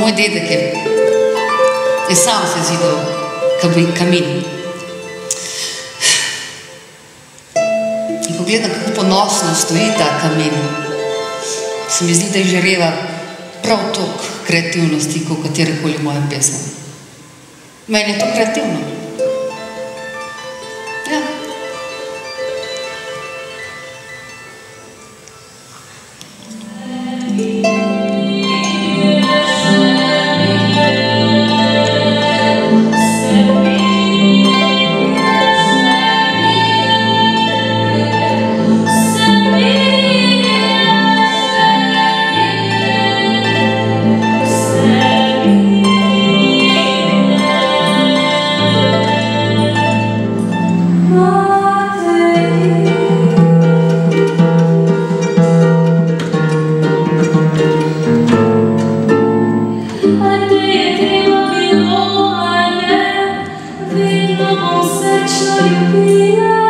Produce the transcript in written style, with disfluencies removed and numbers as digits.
moj dedek je sam se zidal kamin. In ko gledam, kako ponosno stoji ta kamin, se mi zdi, da izžareva prav toliko kreativnosti, kot katerekoli moja pesem. Meni je to kreativno. Ja. Srečno ljubila